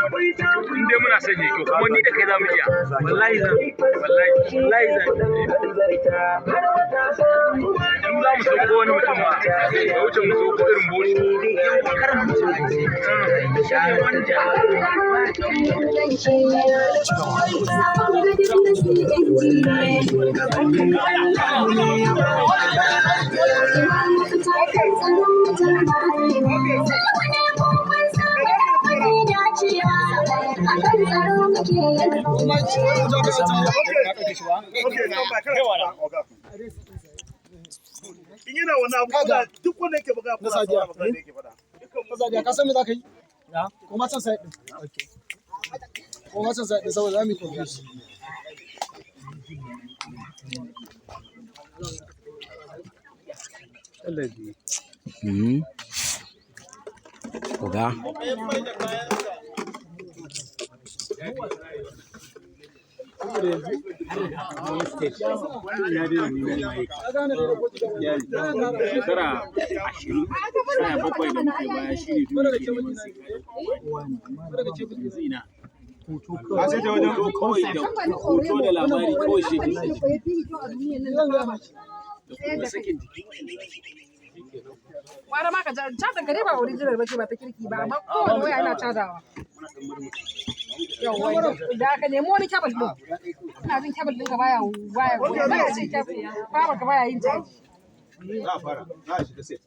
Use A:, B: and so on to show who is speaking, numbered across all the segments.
A: in dai muna son yayi kuma ni da kai za mu iya wallahi zan in za mu sauko wani mutum ma ya wuce mu sauko irin boshi kar mu
B: in yana wani abu duk wanda yake buga na sadiya ka san me za ka yi kuma can sai kuma can sai saboda za mu yi confuse
C: Oga.
A: hoto da labari kawai shi
D: Wara ma ka cajan gare ba original bace ba ta kirki ba amma kowane waya ana cajawa. Yawwa da aka nemo wani kabel din. Ina jin kabel din ka baya baya ce kabel ba ka baya yin caji.
B: za a fara za a shiga sai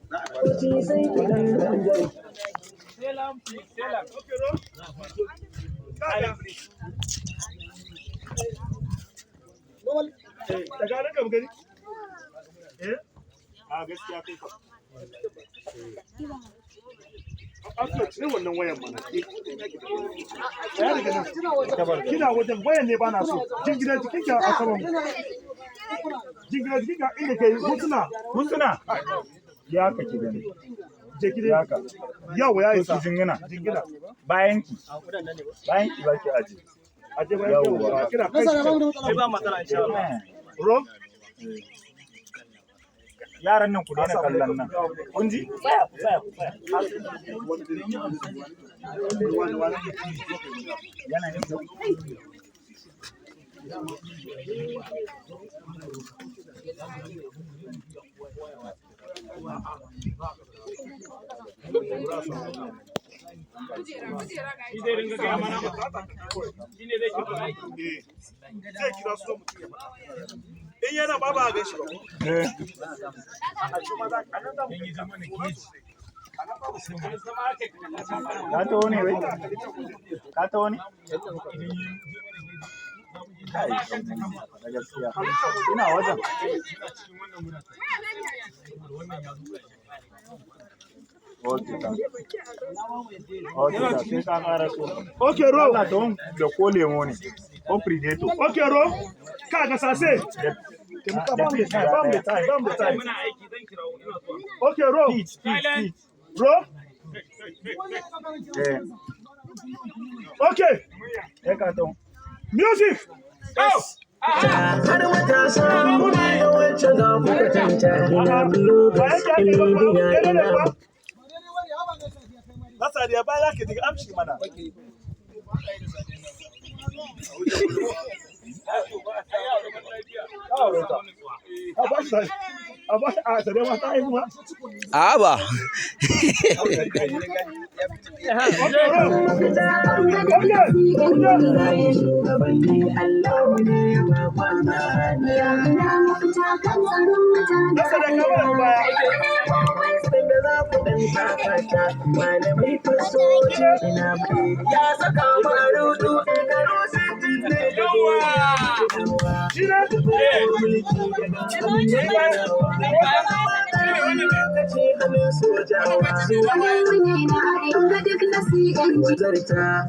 B: daga nan kam gani a gaskiya kai fa Aso cire wannan wayan mana. Ya daga nan. Kina wajen wayan ne ba na so. Jingina jikin ka a saman. Jingina jikin ka inda kai hutuna. Ya ka ki gani. Je ki dai. Yawa ya isa. Jingina. Bayan ki ba ki aje. Aje bayan ki. Kina kai. Ba matsala insha Allah. Ro? Yaran nan ku daina kallon nan. Kun ji? Tsaya. Yana ne. In yana ba a gaishe ba. Ka taho ne wai? Ka taho ne? Da gaskiya. Ina wajen. Okay, Ro. Da ko lemo ne. Ko predator. Okay, Ro. Ka ga sase. Okay, Ro. Ro. Okay. Music. Go.
E: Har matasa muna da wacce za ku kwatanta ina bloggers ina
B: Nasariya ba za ka diga amshi mana.
C: Aba.
E: ya saka marudu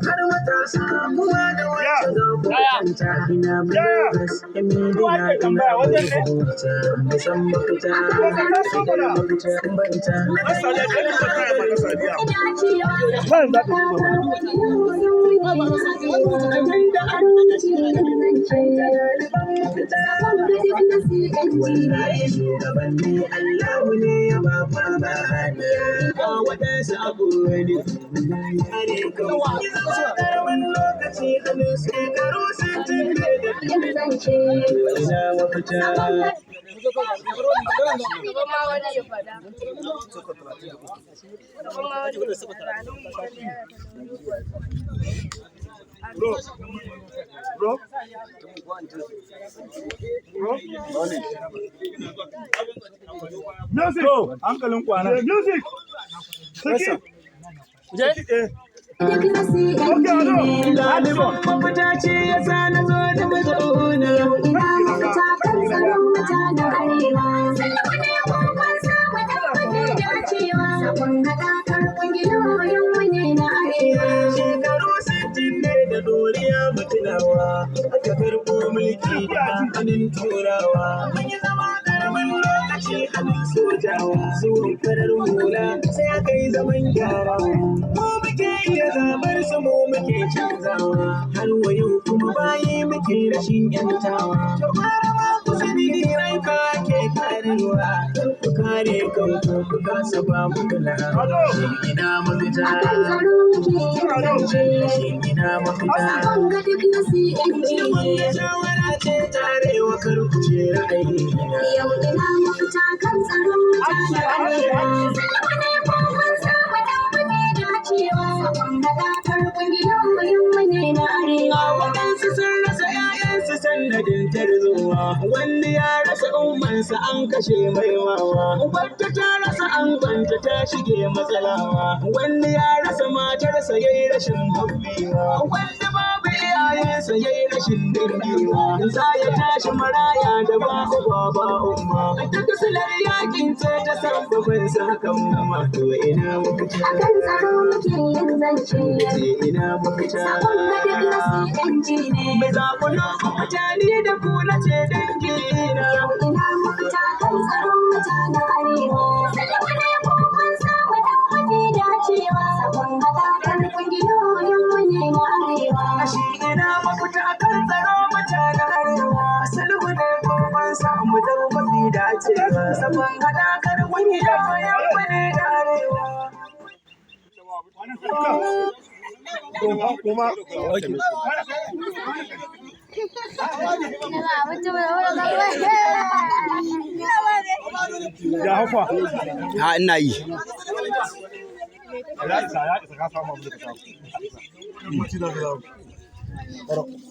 E: har matasa kuma da wacce za ku kwanta ina bloggers yan media ina rubuta musan mafita banta wallahi shugabanni Allah ne ya ba ku bahaniya ga wadansu abu ne sanin shekaru 60 ne da zance ina mafita.
B: Bro. Music. Hankalin kwana. Music. Saki.
E: Ɗaliban mafita ce ya sa na zo da mazauna. Yau ina mafita kan tsaron mutanen arewa. Salamu ne kuma samu tabbatar da cewa sabon haɗakar ƙungiyoyin ne na arewa. Shekaru 60 ne da doriya mutunawa. Aka karɓo mulki da hannun turawa. Mun yi zama ƙaramin lokaci hannun sojawa. Zuwan farar hula sai aka yi zaman gyarawa. Iya zabar su mu muke canzawa har wa yau kuma bayi muke rashin yantawa. To fara ma ku sani ranka ke karewa don ku kare kanku ku kasa ba mu kulawa. Shin ina mafita? Shin ina mafita? Wanda shawara ce tarewa kar ku ce ra'ayi. Yau ina mafita kan tsaron mutane arewa. Waɗansu sun rasa ‘ya'yansu sannadin tarzowa, wanda ya rasa ummansa an kashe mai wawa, wadda ta rasa angonta ta shige matsalawa, wanda ya rasa matarsa ya yi rashin hubbewa, wanda babu iyayensa ya yi rashin dangewa, za ya tashi maraya da ba uba ba umma, duk silar yakin ce ta sabbabin sakan wato ina mafita. Akan tsaro muke yin zance, ina mafita. Mai zaƙulo mutane da kula ce dangi na. Yau ina mafita kan tsaron mutanen arewa. Salamu ne kun samu dan mafi dacewa. Sabon haɗakar ƙungiyoyin ne na arewa. Shi ina mafita kan tsaron mutanen arewa. Salamu ne kun samu dan mafi dacewa. Sabon haɗakar ƙungiyoyin ne na arewa.
B: Kuma ya hafa
C: ha ina yi
B: ya isa ka samu abin da ka samu